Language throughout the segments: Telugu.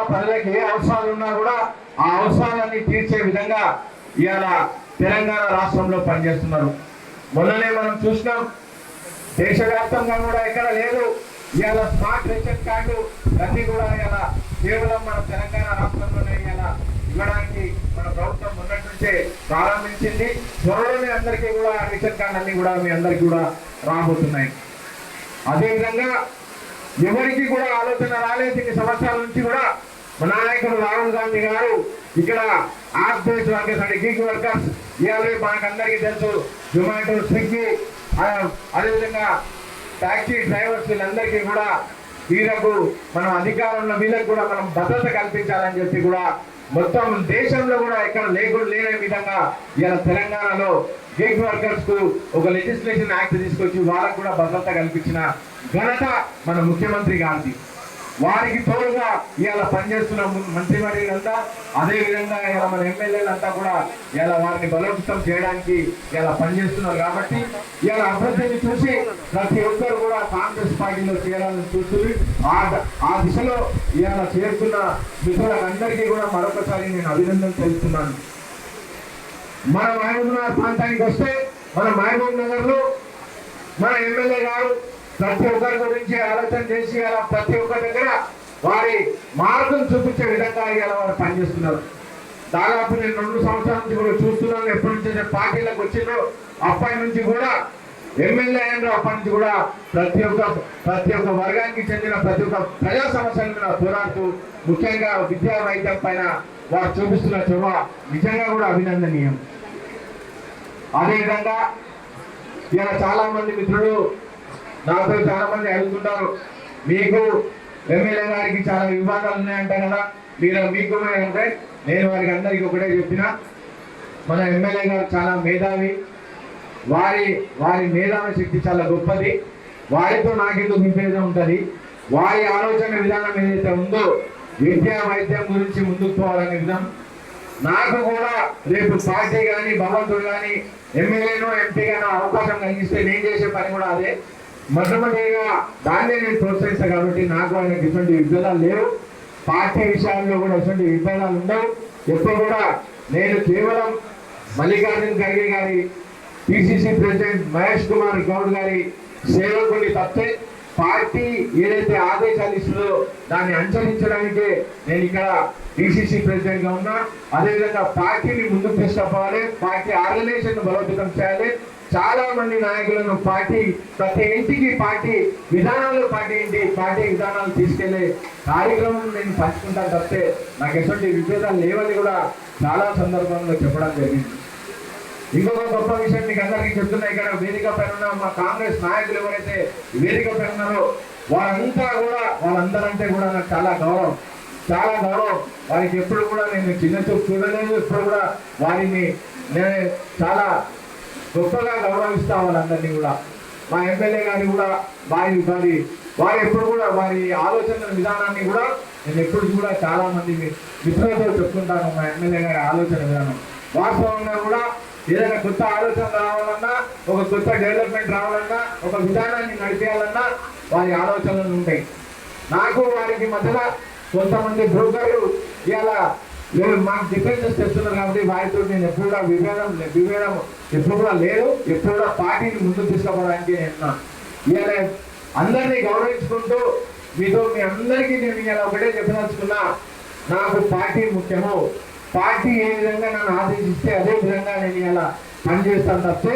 ప్రజలకు ఏ అవసరాలు ఉన్నా కూడా ఆ అవసరాలన్నీ తీర్చే విధంగా ఇవాళ తెలంగాణ రాష్ట్రంలో పనిచేస్తున్నారు. మొన్ననే మనం చూసినాం, దేశవ్యాప్తంగా కూడా ఎక్కడ లేదు ఇవాళ స్మార్ట్ రేషన్ కార్డు అన్ని కూడా ఇవాళ కేవలం మన తెలంగాణ రాష్ట్రంలోనే ఇవాళ ఇవ్వడానికి మన ప్రభుత్వం మొన్నటి నుంచే ప్రారంభించింది. త్వరలోనే అందరికీ కూడా రేషన్ కార్డు అన్ని కూడా మీ అందరికీ కూడా రాబోతున్నాయి. అదేవిధంగా ఎవరికి కూడా ఆలోచన రాలేదు ఇన్ని సంవత్సరాల నుంచి కూడా మన నాయకుడు రాహుల్ గాంధీ గారు ఇక్కడ ఆర్బేస్ వర్కర్స్ అంటే గిగ్ వర్కర్స్ ఇవాళ మనకందరికీ తెలుసు, జొమాటో, స్విగ్గీ, అదేవిధంగా టాక్సీ డ్రైవర్స్ వీళ్ళందరికీ కూడా వీళ్ళకు మనం అధికారంలో వీళ్ళకు కూడా మనం భద్రత కల్పించాలని చెప్పి కూడా మొత్తం దేశంలో కూడా ఎక్కడ లేని విధంగా ఇలా తెలంగాణలో గిగ్ వర్కర్స్ కు ఒక లెజిస్లేషన్ యాక్ట్ తీసుకొచ్చి వాళ్ళకు కూడా భద్రత కల్పించిన ఘనత మన ముఖ్యమంత్రి గారిది. వారికి తోడుగా ఇవాళ పనిచేస్తున్న మంత్రివర్యులంతా, అదే విధంగా ఇలా మన ఎమ్మెల్యేలంతా కూడా ఇలా వారిని బలోపేతం చేయడానికి ఇలా పనిచేస్తున్నారు. కాబట్టి ఇలా అభివృద్ధిని చూసి ప్రతి ఒక్కరు కూడా కాంగ్రెస్ పార్టీలో చేరాలని చూస్తుంది. ఆ దిశలో ఇలా చేరుతున్న మిత్రులందరికీ కూడా మరొకసారి నేను అభినందనలు తెలుపుతున్నాను. మన మహబూబ్ నగర్ ప్రాంతానికి వస్తే మన మహబూబ్ నగర్ లో మన ఎమ్మెల్యే గారు ప్రతి ఒక్కరి గురించి ఆలోచన చేసి అలా ప్రతి ఒక్కరి దగ్గర వారి మార్గం చూపించే విధంగా ఇలా వారు పనిచేస్తున్నారు. దాదాపు నేను 2 సంవత్సరాల నుంచి కూడా చూస్తున్నాను. ఎప్పటి నుంచి పార్టీలకు వచ్చిందో అప్పటి నుంచి కూడా ఎమ్మెల్యే అయినో అప్పటి నుంచి కూడా ప్రతి ఒక్క వర్గానికి చెందిన ప్రతి ఒక్క ప్రజా సమస్యల మీద పోరాడుతూ ముఖ్యంగా విద్యా వైద్యం పైన వారు చూపిస్తున్న చొరవ నిజంగా కూడా అభినందనీయం. అదేవిధంగా ఇలా చాలా మంది మిత్రులు నాతో చాలా మంది అడుగుతుంటారు, మీకు ఎమ్మెల్యే గారికి చాలా వివాదాలు ఉన్నాయంట కదా, మీకు అంటే నేను వారికి అందరికీ ఒకటే చెప్పిన, మన ఎమ్మెల్యే గారు చాలా మేధావి, వారి మేధావి శక్తి చాలా గొప్పది. వారితో నాకెందుకు విభేదం ఉంటుంది. వారి ఆలోచన విధానం ఏదైతే ఉందో విద్యా వైద్యం గురించి ముందుకు పోవాలనే విధానం నాకు కూడా రేపు పార్టీ కానీ భగవంతుడు కానీ ఎమ్మెల్యేనో ఎంపీగానో అవకాశం కలిగిస్తే నేను చేసే పని కూడా అదే. మొట్టమొదటిగా దాన్నే నేను ప్రోత్సహిస్తాను. కాబట్టి నాకు ఆయనకి ఇటువంటి విభేదాలు లేవు. పార్టీ విషయాల్లో కూడా ఇటువంటి విభేదాలు ఉండవు. ఎప్పుడు కూడా నేను కేవలం మల్లికార్జున ఖర్గే గారి, పిసిసి ప్రెసిడెంట్ మహేష్ కుమార్ గౌడ్ గారి సేవకుని తప్పే పార్టీ ఏదైతే ఆదేశాలు ఇస్తుందో దాన్ని అనుసరించడానికే నేను ఇక్కడ డిసిసి ప్రెసిడెంట్ గా ఉన్నా. అదేవిధంగా పార్టీని ముందుకు తీసుకుపోవాలి, పార్టీ ఆర్గనైజేషన్ బలోపేతం చేయాలి. చాలా మంది నాయకులను పార్టీ ప్రతి ఇంటికి పార్టీ విధానాలు తీసుకెళ్లే కార్యక్రమం నేను పంచుకుంటాను తప్పితే నాకు ఎటువంటి విభేదాలు లేవని కూడా చాలా సందర్భంలో చెప్పడం జరిగింది. ఇంకొక గొప్ప విషయం మీకు అందరికీ చెప్తున్నా, ఇక్కడ వేదిక పైన ఉన్న మా కాంగ్రెస్ నాయకులు ఎవరైతే వేదిక పైన ఉన్నారో వాళ్ళందరంటే కూడా నాకు చాలా గౌరవం. వారికి ఎప్పుడు కూడా నేను చిన్న చూపు చూడలేదు. ఎప్పుడు కూడా వారిని నేను చాలా గొప్పగా గౌరవిస్తా. వాళ్ళందరినీ కూడా మా ఎమ్మెల్యే గారిని కూడా వారి ఎప్పుడు కూడా వారి ఆలోచన విధానాన్ని కూడా నేను ఎప్పుడు కూడా చాలా మంది మిత్రులతో చెప్పుకుంటాను. మా ఎమ్మెల్యే గారి ఆలోచన విధానం వాస్తవంగా కూడా ఏదైనా కొత్త ఆలోచన రావాలన్నా, ఒక కొత్త డెవలప్మెంట్ రావాలన్నా, ఒక విధానాన్ని నడిపేయాలన్నా వారి ఆలోచనలు ఉంటాయి. నాకు వారికి మధ్యలో కొంతమంది బ్రోకర్లు ఇలా మాకు డిఫరెన్సెస్ తెస్తున్నారు. కాబట్టి వారితో నేను ఎప్పుడు కూడా విభేదం ఎప్పుడు కూడా లేదు. ఎప్పుడు కూడా పార్టీని ముందుకు తీసుకోవడానికి నేను ఇలా అందరినీ గౌరవించుకుంటూ మీ అందరికీ నేను ఇలా ఒకటే చెప్పదలుచుకున్నా, నాకు పార్టీ ముఖ్యము. పార్టీ ఏ విధంగా నన్ను ఆదేశిస్తే అదే విధంగా నేను ఇలా పనిచేస్తాను తప్పితే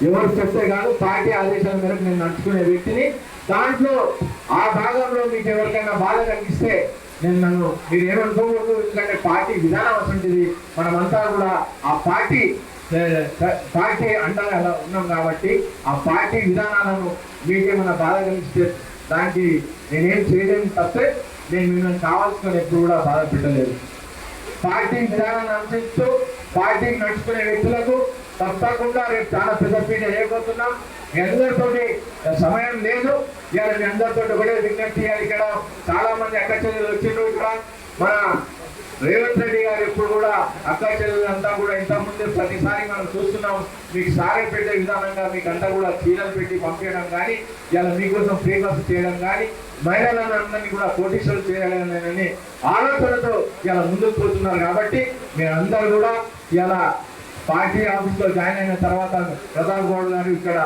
ఎవరు చెప్తే కాదు. పార్టీ ఆదేశాల మేరకు నేను నడుచుకునే వ్యక్తిని. దాంట్లో ఆ భాగంలో మీకు ఎవరికైనా బాధ కలిగిస్తే మీరు ఏమనుకోకూడదు. ఎందుకంటే పార్టీ విధానం అటువంటిది. మనమంతా కూడా ఆ పార్టీ అండగా ఉన్నాం కాబట్టి ఆ పార్టీ విధానాలను మీకేమైనా బాధ కలిగిస్తే దానికి నేనేం చేయలేని తప్పే. నేను మిమ్మల్ని కావాల్సుకొని ఎప్పుడు కూడా బాధ పెట్టలేదు. పార్టీ విధానాన్ని అనుసరిస్తూ పార్టీకి నడుచుకునే వ్యక్తులకు తప్పకుండా రేపు చాలా పెద్దపీట చేయబోతున్నాం. మీ అందరితోటి సమయం లేదు. ఇవాళ మీ అందరితో ఒకటే విజ్ఞప్తి చేయాలి. ఇక్కడ చాలా మంది అక్క చెల్లెలు వచ్చిండ్రు. ఇక్కడ మన రేవంత్ రెడ్డి గారు ఇప్పుడు కూడా అక్క చెల్లెలంతా కూడా ఇంతకుముందే ప్రతిసారి మనం చూస్తున్నాం, మీకు సారే పెట్టే విధానంగా మీకు అంతా కూడా చీరలు పెట్టి పంపించడం కానీ, ఇలా మీకోసం ఫ్రీ బస్ చేయడం కానీ, మహిళలందరినీ కూడా కోటీశ్వరులు చేయాలనే ఆలోచనతో ఇలా ముందుకు పోతున్నారు. కాబట్టి మీరందరూ కూడా ఇలా పార్టీ ఆఫీస్ లో జాయిన్ అయిన తర్వాత ప్రతాప్ గౌడ్ గారు ఇక్కడ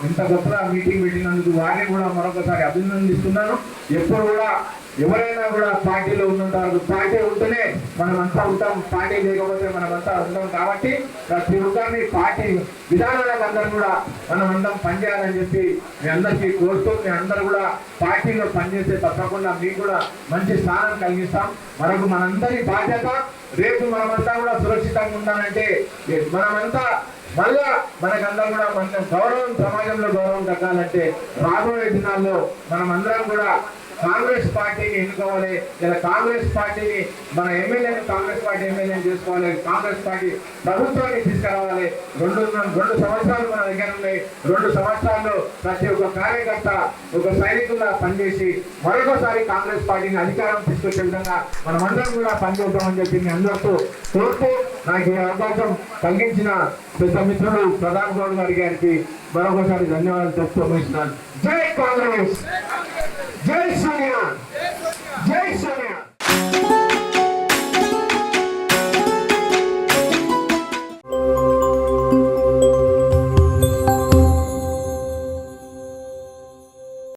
ఇంత గొప్పగా మీటింగ్ పెట్టినందుకు వారిని కూడా మరొకసారి అభినందిస్తున్నాను. ఎప్పుడు కూడా ఎవరైనా కూడా పార్టీలో ఉంటారు, పార్టీ ఉంటేనే మనమంతా ఉంటాం, పార్టీ లేకపోతే మనమంతా ఉంటాం. కాబట్టి ప్రతి ఒక్కరిని పార్టీ విధానాలకు అందరూ కూడా మనం అందరం పనిచేయాలని చెప్పి మీ అందరికీ కోరుతూ, మీ అందరూ కూడా పార్టీలో పనిచేస్తే తప్పకుండా మీకు కూడా మంచి స్థానం కలిగిస్తాం. మనందరి బాధ్యత రేపు మనమంతా కూడా సురక్షితంగా ఉండాలంటే మనమంతా మళ్ళా మనకందరం కూడా మన గౌరవం, సమాజంలో గౌరవం దక్కాలంటే రాబోయే దినాల్లో మనమందరం కూడా కాంగ్రెస్ పార్టీని ఎన్నుకోవాలి. ఇలా కాంగ్రెస్ పార్టీని మన ఎమ్మెల్యేని కాంగ్రెస్ పార్టీ ఎమ్మెల్యేని చేసుకోవాలి. కాంగ్రెస్ పార్టీ ప్రభుత్వాన్ని తీసుకురావాలి. 2 సంవత్సరాలు మన దగ్గర ఉన్నాయి. 2 సంవత్సరాల్లో ప్రతి ఒక్క కార్యకర్త ఒక సైనికులా పనిచేసి మరొకసారి కాంగ్రెస్ పార్టీని అధికారం తీసుకొచ్చే విధంగా మనమందరం కూడా పనిచేద్దామని చెప్పి మీ అందరితో కోరుతూ, నాకు ఈ అవకాశం కలిగించిన పెద్ద మిత్రుడు ప్రతాప్ గౌడ్ గారికి మరొకసారి ధన్యవాదాలు చెప్తూ ముగిస్తున్నాను. జై కాంగ్రెస్, జై శ్రీరామ్.